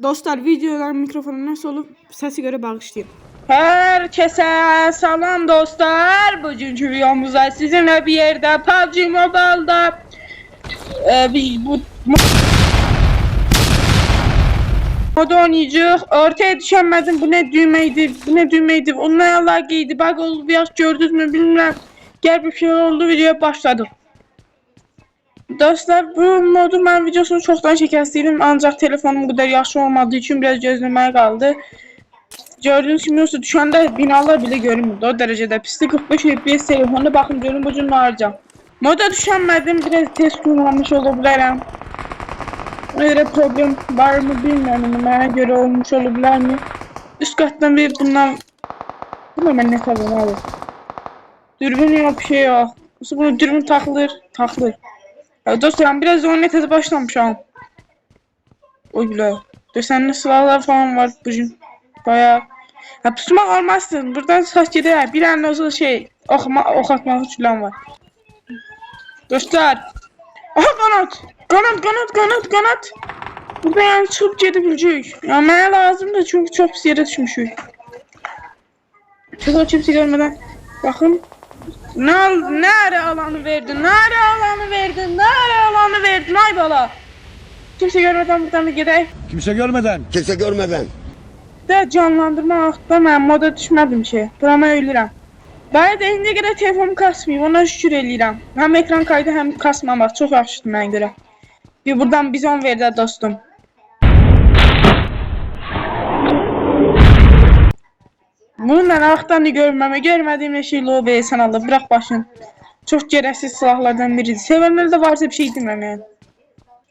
Dostlar videolar mikrofonu nasıl olup sesi göre bağışlayın. Herkese salam dostlar. Bugünkü videomuzda sizinle bir yerde PUBG Mobile'da bu modu oynayacağız. Ortaya düşemedim. Bu ne düğmeydi? Bu ne düğmeydi? Onun ayarlar giydi. Bak oldu biraz gördünüz mü bilmem. Gel bir şey oldu, videoya başladım. Dostlar bu modu ben videosunu çoktan çəkəsiydim. Ancak telefonum bu kadar yaxşı olmadığı için biraz gözlemeye kaldı. Gördüğünüz gibi yoksa düşende binalar bile görünmüyordu. O derecede pislik. 45 FPS telefonda bakın görün bucun harcam. Moda düşenmedim, biraz test kullanmış olabilirim. Öyle problem var mı bilmiyorum, bana göre olmuş olabilir mi? Üst kattan bir bundan ben ne tabii abi. Dürbün yok, bir şey yok. Bunu dürbün takılır. Ya dostlar biraz oynatası başlamışam. O bile. Desenli silahlar falan var bugün. Bayağı. Ya pusmak olmazsın. Buradan saç gider. Bir an olsa şey ok atmak falan var. Dostlar. Aha kanat. Burada yani çıkıp gidebilecek. Ya bana lazım da çünkü çok pis yere düşmüşük. Çok kimse görmeden. Bakın. Nere alanı verdin? Ay bala. Kimse görmeden buradan bir gidelim. Kimse görmeden. De canlandırma aklıma ben moda düşmedim şey. Burama ölürəm. Baya da indiyə qədər telefonum kasmayıb, ona şükür eləyirəm. Hem ekran kaydı hem kasmamaq çox yaxşıdır mənə görə. Bir buradan bizon verdi dostum. Bunu mən axtan görmədiyim şey lobe sən Allah bırak başın. Çox gərəksiz silahlardan biridir. Sevənlər də varsa bir şey deməm yəni.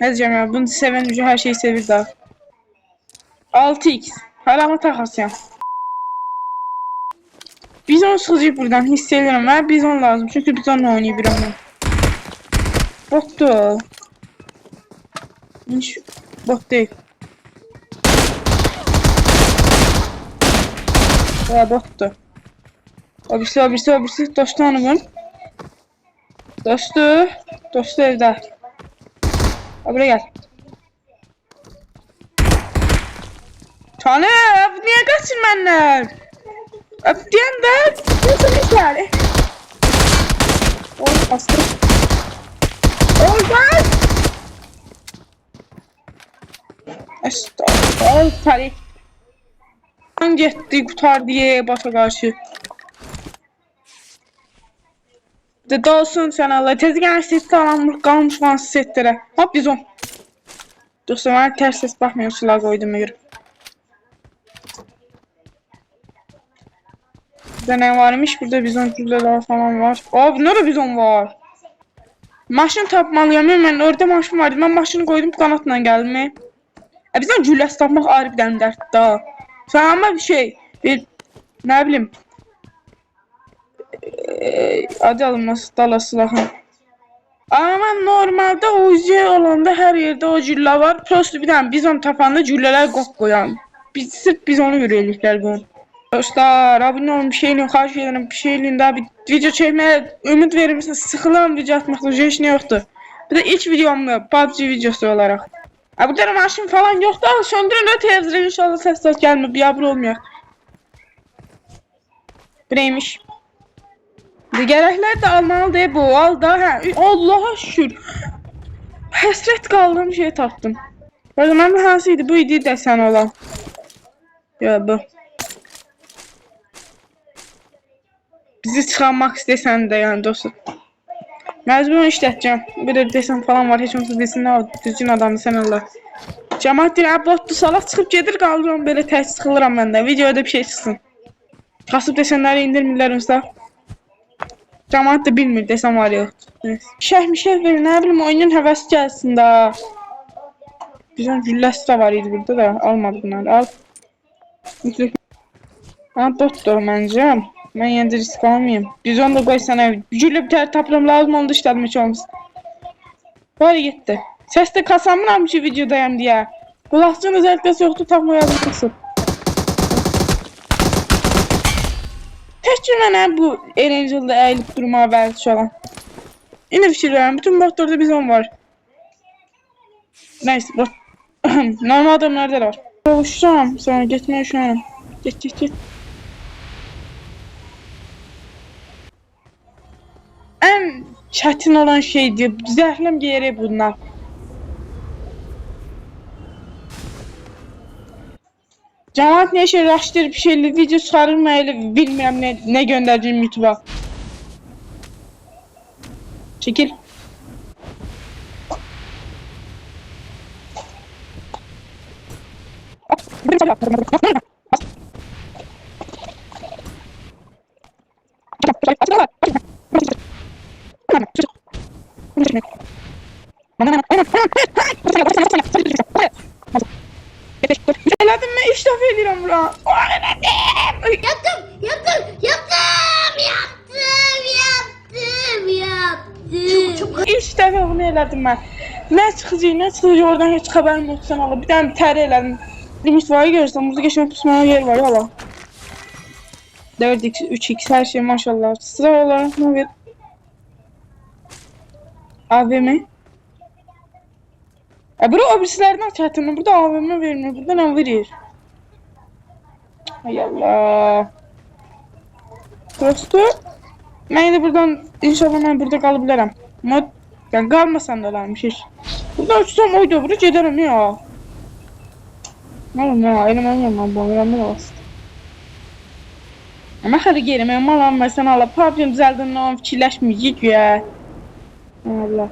Ne diyeceğim ya, bunu seven her şeyi sevir daha. 6x. Hala takasıyam. Bizon sıkıcı buradan hissediyorum. Ben bizon lazım çünkü bizonla oynayabilirim ben. Bottu. Hiç bot değil. Ya bottu. Birisi dostu hanımın. Dostu evde. Buraya gel. Tanrım niye kaçın benden? Öptüyen de nasıl yani? Oğlum bastım. Olmaz. Estağfurullah. Tarih. Hangi etti kurtar diye başa karşı. De olsun sen Allah. Tezgahın sesi alanmış kalmış falan setlere. Hop biz on. Dostum ben ters ses bakmıyorum silah koyduğuma göre. Burada ne varmış? Burada bizon cüzdeler falan var. Abi nerede bizon var? Maşın tapmalıyım. Ben orada maşın vardı. Ben maşını koydum kanatla geldim. Bizon cüllesi tapmak harbiden dert daha. Sana ama bir şey. Ne bileyim. Adı alınması dala silahın. Ama normalde o yüzey olanda her yerde o cülle var. Prosto bir tane bizon tapanda cülleler koyan. Sırf biz onu görüyorlar bunu. Dostlar abone olun, bir şeyle karşı ederim, bir şeyle daha bir video çekmeye ümit verir misiniz? Sıkılan video atmakta hiç ne yoktu. Bir de ilk videom PUBG videosu olarak. Burada maşın falan yoktu ama söndürün de televizyon inşallah ses gelmiyor, bir yavru olmuyor. Bu neymiş? Gerekler de almalı diye bu al da ha. Allah'a şükür. Hasret kaldığım şey taptım. O zaman bu hansıydı? Bu idi desen olan. Ya bu. Bizi çıkarmak istesen de yani dostum. Mecbur işleteceğim. Bir de desen falan var. Hiç olmazsa desin ne düzgün adamdı sen Allah. Cemaat deyir, botdu salak çıxıb gedir qalıram belə tək sıxılıram mən də. Videoda bir şey çıxsın. Kasıb desenləri indirmirlər onsda. Cemaat da bilmir desen var yoxdur. Şəhmişə verir, nə bilim oyunun həvəsi gəlsin da. Bizim gülləsi də var idi burada da. Almadı bunları, al. Ha botdur məncə. Ben yine de risk almayayım. Biz onu da koy sana. Gücüyle bir tane taplam lazım onu da işledim hiç olmasın. Böyle gitti. Ses de kasamın şu videodayım diye. Kulakçığın özellikle yoktu takma yazmışsın. Tek cümle bu Erangel'da eğilip durma belki olan. Yine fikirlerim. Bütün botlarda bizon var. Neyse bot. Normal adamlarda var. Uçacağım sonra gitmeye üşüyorum. Git. En çetin olan şeydi. Zəhləm geri bunlar. Cemaat ne şey raştır bir şeyli video çıkarılmayla bilmiyorum ne göndereceğim YouTube'a. Çekil. Elədim mi? İlk dəfə eləyirəm bura. İlk dəfə bunu elədim mən. Nə çıxacaq oradan heç xəbərim yoxsan hala. Bir dənə bitəri elədim. Limit var görürsən, burada geçmək pusmaya yer var hala. 4x, 3x her şey maşallah. Sıra olarak ne ver? AVM. Bura o birisilerden çatını. Burada AVM vermiyor. Burada ne verir? Hay Allah. Dostu. Ben de buradan inşallah ben burada kalabilirim. Mod yani kalmasam da olarmış hiç. Burada uçsam oydu. Burada giderim ya. Oğlum ya elim yanmam bu. Yanmam olsun. Ama xəri geri mən mal almasan Allah problem düzəldəndən fikirləşməyəcək ya. Allah.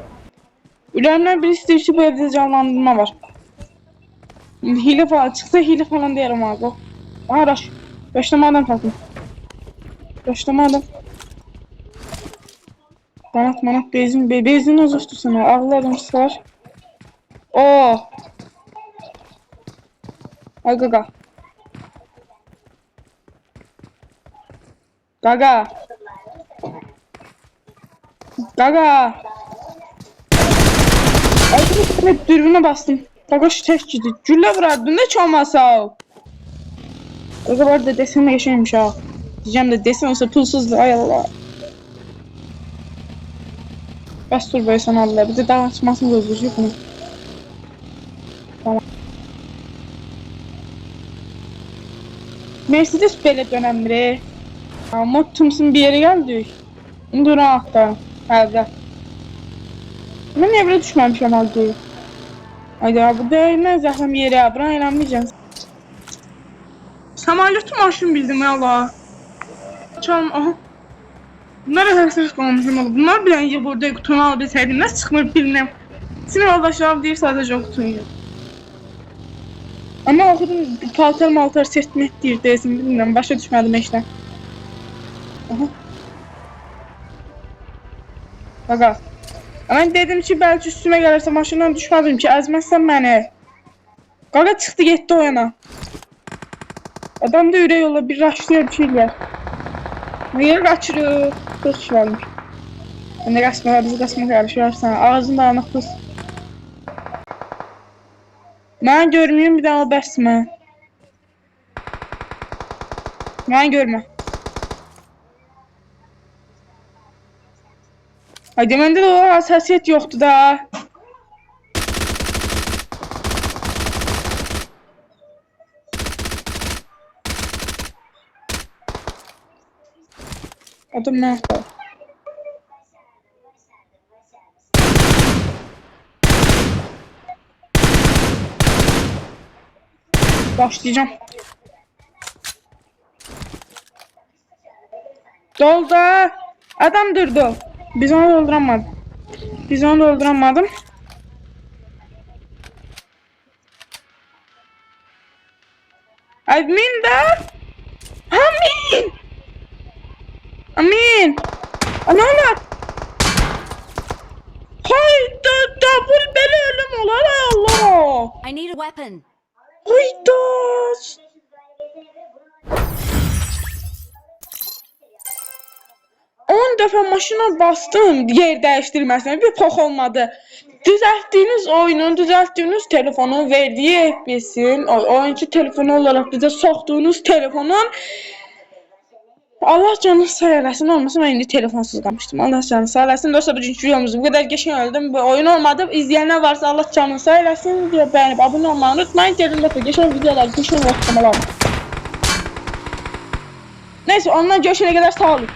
Ürəyimdən biri istəyir ki bu evdə canlandırma var. Hile falan çıxsa hile falan deyərəm abi. Aha raş. Başlama adam tapdım. Başlama adam. Manat benzin uzuşdu sana. Ağlı adam sıkar. Oo. Ay gaga. Gaga. Ay dürbüne bastım. Gaga şu tek gidi. Gülle vurardın ne çalmasa o. Gaga var da desenle geçeymiş ha. Diyeceğim de desen olsa pulsuzdu ay Allah. Bas dur böyle sana Allah. Bir de daha açmasını gözleyecek bunu. Tamam. Mercedes belə dönəmri. Mod tımsın bir yere geldik. İndi ona axtarım. Hələ. Mən niyə belə düşməmişəm halde? Haydi bu nə zəhləm yeri ya. Buna inanmayacağım. Samolyotlu maşın bildim ya Allah. Çalım aha. Bunlar həsəs qalmışım oğlum. Bunlar bir dənə burada qutunu alıp bilsəydim. Nasıl çıxmır bilmem. Sinir yoldaşlarım deyir sadəcə qutunu. Ama okudum paltar setmek deyir deyəsin bilmirəm. Başa düşmədim işlə. Aha. Baqa. Ben dedim ki belki üstüme gelirse maşından düşmədim ki əzməzsən məni. Qaqa çıxdı getdi o yana. Adam da ürək ola bir raşlıyor bir şeyler. Niye kaçırıyor? 40 kişi varmış. Ben de kaçmaya bizi kaçmaya karışıyorsan ağzın dağınıq kız. Ben görmüyorum bir daha o bəsmə. Ben görmə. Haydi məndə də o hassasiyet yoxdur da. Adam ne yapar? Başlayacağım. Doldu. Adam durdu. Biz onu dolduramadım. Admin de. Amin. Ne olur? Hayda double beli ölüm olar Allah. I need a weapon. Hayda. 10 dəfə maşına bastım yer dəyişdirməsinə bir pox olmadı. Düzəltdiyiniz oyunun, düzəltdiyiniz telefonun verdiyi FPS'in, oyuncu telefonu olarak bizə soxduğunuz telefonun Allah canını sağ eləsin. Olmasa mən indi telefonsuz qalmışdım. Allah canını sağ eləsin. Dostlar, bugünkü videomuz bu qədər qəşəng oldu. Bu oyun olmadı. İzləyənlər varsa Allah canını sağ eləsin. Videoya bəyənib abunə olmayı unutmayın. Gəlin də qəşəng videolar, qəşəng vaxtlar. Neyse, ondan görüşənə qədər sağ olun.